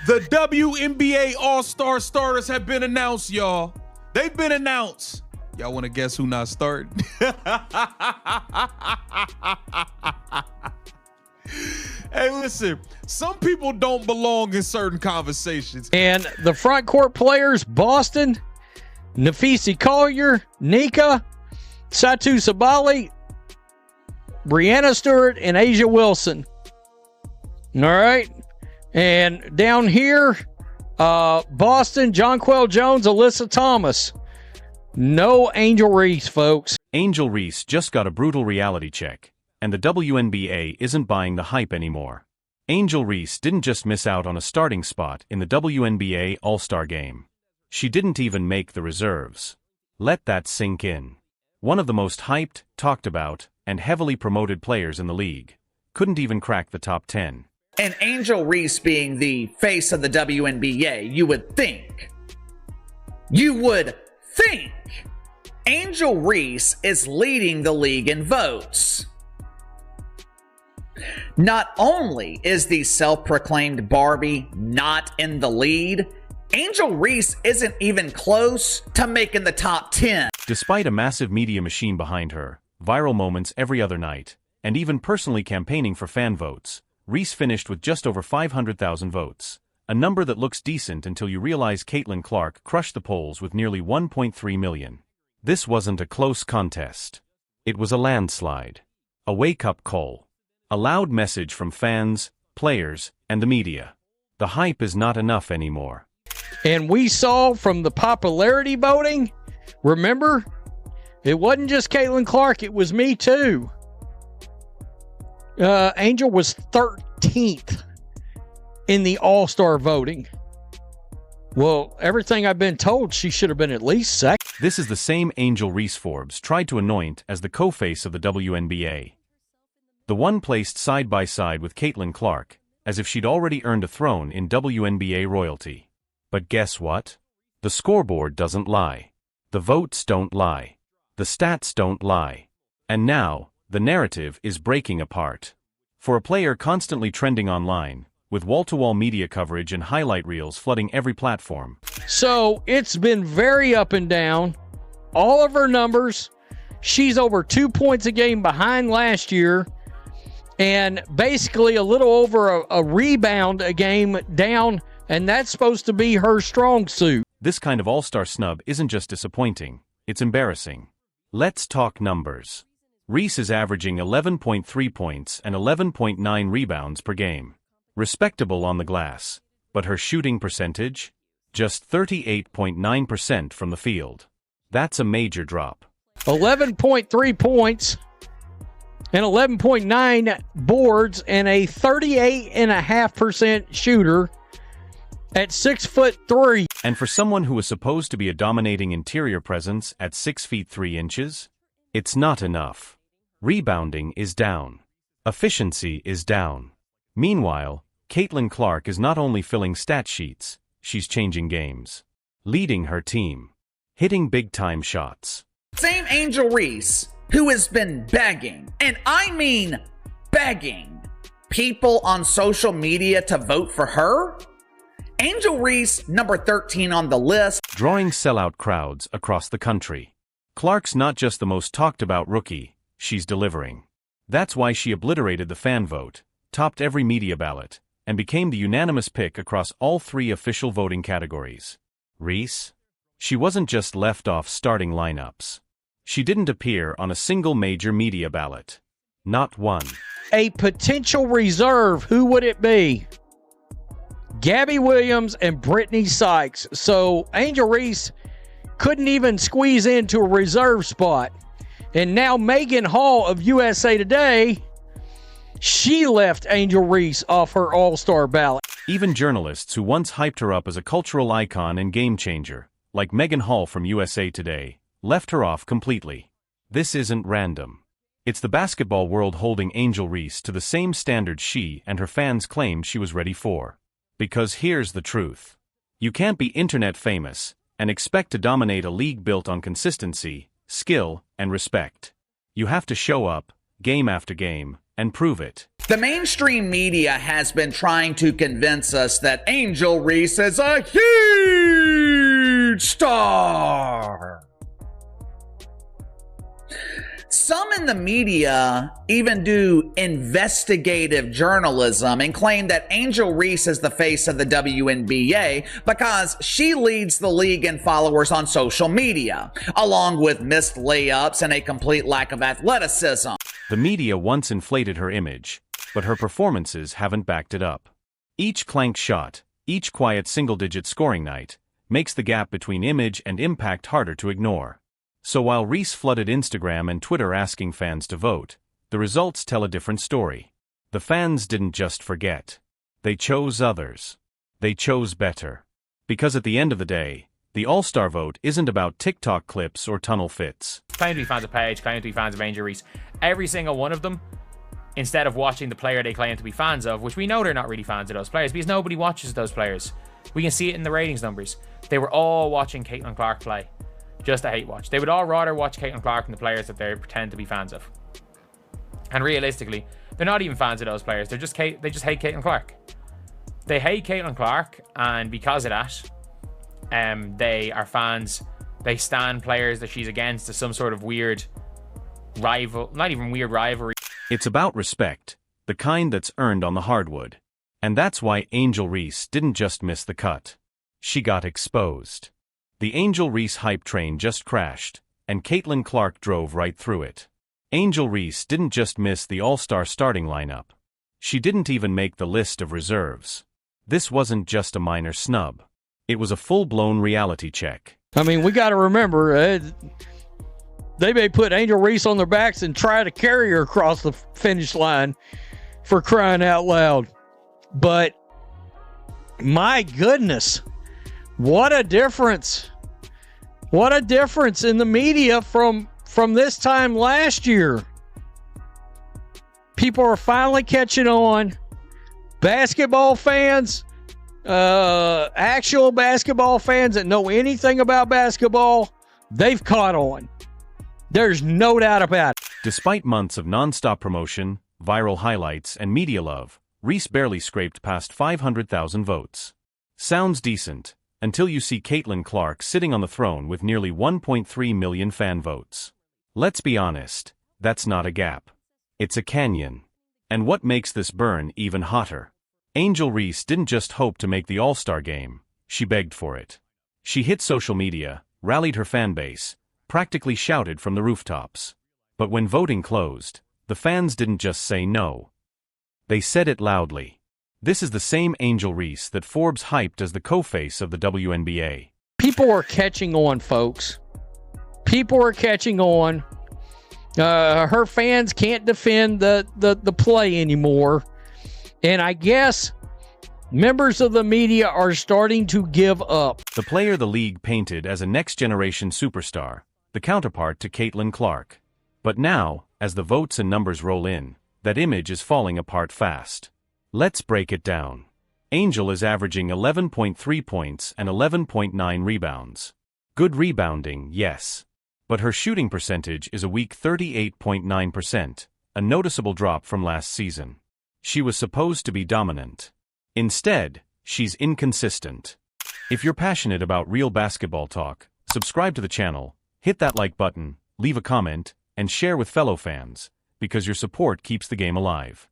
The WNBA All-Star starters have been announced, y'all. They've been announced. Y'all want to guess who not starting? Hey, listen, some people don't belong in certain conversations. And the front court players, Boston, Nafisi Collier, Nika, Satu Sabali, Brianna Stewart, and Asia Wilson. All right. And down here, Boston, Jonquel Jones, Alyssa Thomas. No Angel Reese, folks. Angel Reese just got a brutal reality check, and the WNBA isn't buying the hype anymore. Angel Reese didn't just miss out on a starting spot in the WNBA All-Star Game. She didn't even make the reserves. Let that sink in. One of the most hyped, talked about, and heavily promoted players in the league couldn't even crack the top 10. And Angel Reese being the face of the WNBA, you would think Angel Reese is leading the league in votes. Not only is the self-proclaimed Barbie not in the lead, Angel Reese isn't even close to making the top 10. Despite a massive media machine behind her, viral moments every other night, and even personally campaigning for fan votes, Reese finished with just over 500,000 votes, a number that looks decent until you realize Caitlin Clark crushed the polls with nearly 1.3 million. This wasn't a close contest. It was a landslide. A wake-up call. A loud message from fans, players, and the media. The hype is not enough anymore. And we saw from the popularity voting, remember, it wasn't just Caitlin Clark, it was me too. Angel was 13th in the All-Star voting. Well, everything I've been told, she should have been at least second. This is the same Angel Reese Forbes tried to anoint as the co-face of the WNBA. The one placed side by side with Caitlin Clark, as if she'd already earned a throne in WNBA royalty. But guess what? The scoreboard doesn't lie. The votes don't lie. The stats don't lie. And now, the narrative is breaking apart. For a player constantly trending online, with wall-to-wall media coverage and highlight reels flooding every platform. So it's been very up and down. All of her numbers, she's over 2 points a game behind last year, and basically a little over a rebound a game down, and that's supposed to be her strong suit. This kind of all-star snub isn't just disappointing, it's embarrassing. Let's talk numbers. Reese is averaging 11.3 points and 11.9 rebounds per game. Respectable on the glass, but her shooting percentage? Just 38.9% from the field. That's a major drop. 11.3 points and 11.9 boards and a 38.5% shooter at 6'3". And for someone who was supposed to be a dominating interior presence at 6 feet 3 inches, it's not enough. Rebounding is down. Efficiency is down. Meanwhile, Caitlin Clark is not only filling stat sheets, she's changing games. Leading her team. Hitting big-time shots. Same Angel Reese, who has been begging, and I mean begging, people on social media to vote for her? Angel Reese, number 13 on the list. Drawing sellout crowds across the country. Clark's not just the most talked-about rookie, she's delivering. That's why she obliterated the fan vote, topped every media ballot, and became the unanimous pick across all 3 official voting categories. Reese? She wasn't just left off starting lineups. She didn't appear on a single major media ballot. Not one. A potential reserve, who would it be? Gabby Williams and Brittany Sykes. So Angel Reese couldn't even squeeze into a reserve spot. And now Megan Hall of USA Today, she left Angel Reese off her All-Star ballot. Even journalists who once hyped her up as a cultural icon and game changer, like Megan Hall from USA Today, left her off completely. This isn't random. It's the basketball world holding Angel Reese to the same standards she and her fans claimed she was ready for. Because here's the truth. You can't be internet famous and expect to dominate a league built on consistency, skill, and respect. You have to show up, game after game, and prove it. The mainstream media has been trying to convince us that Angel Reese is a huge star. Some in the media even do investigative journalism and claim that Angel Reese is the face of the WNBA because she leads the league in followers on social media, along with missed layups and a complete lack of athleticism. The media once inflated her image, but her performances haven't backed it up. Each clanked shot, each quiet single-digit scoring night, makes the gap between image and impact harder to ignore. So while Reese flooded Instagram and Twitter asking fans to vote, the results tell a different story. The fans didn't just forget. They chose others. They chose better. Because at the end of the day, the All-Star vote isn't about TikTok clips or tunnel fits. Claim to be fans of Paige, claim to be fans of Angel Reese. Every single one of them, instead of watching the player they claim to be fans of, which we know they're not really fans of those players because nobody watches those players. We can see it in the ratings numbers. They were all watching Caitlin Clark play. Just a hate watch. They would all rather watch Caitlin Clark than the players that they pretend to be fans of. And realistically, they're not even fans of those players. They just hate Caitlin Clark. They hate Caitlin Clark, and because of that, they are fans. They stan players that she's against as some sort of weird rival, not even weird rivalry. It's about respect, the kind that's earned on the hardwood. And that's why Angel Reese didn't just miss the cut. She got exposed. The Angel Reese hype train just crashed, and Caitlin Clark drove right through it. Angel Reese didn't just miss the All-Star starting lineup. She didn't even make the list of reserves. This wasn't just a minor snub. It was a full-blown reality check. I mean, we got to remember, they may put Angel Reese on their backs and try to carry her across the finish line, for crying out loud. But, my goodness, what a difference. What a difference in the media from this time last year. People are finally catching on. Basketball fans, actual basketball fans that know anything about basketball, they've caught on. There's no doubt about it. Despite months of non-stop promotion, viral highlights, and media love, Reese barely scraped past 500,000 votes. Sounds decent, until you see Caitlin Clark sitting on the throne with nearly 1.3 million fan votes. Let's be honest, that's not a gap. It's a canyon. And what makes this burn even hotter? Angel Reese didn't just hope to make the All-Star Game, she begged for it. She hit social media, rallied her fan base, practically shouted from the rooftops. But when voting closed, the fans didn't just say no. They said it loudly. This is the same Angel Reese that Forbes hyped as the co-face of the WNBA. People are catching on, folks. People are catching on. Her fans can't defend the play anymore. And I guess members of the media are starting to give up. The player the league painted as a next-generation superstar, the counterpart to Caitlin Clark. But now, as the votes and numbers roll in, that image is falling apart fast. Let's break it down. Angel is averaging 11.3 points and 11.9 rebounds. Good rebounding, yes. But her shooting percentage is a weak 38.9%, a noticeable drop from last season. She was supposed to be dominant. Instead, she's inconsistent. If you're passionate about real basketball talk, subscribe to the channel, hit that like button, leave a comment, and share with fellow fans, because your support keeps the game alive.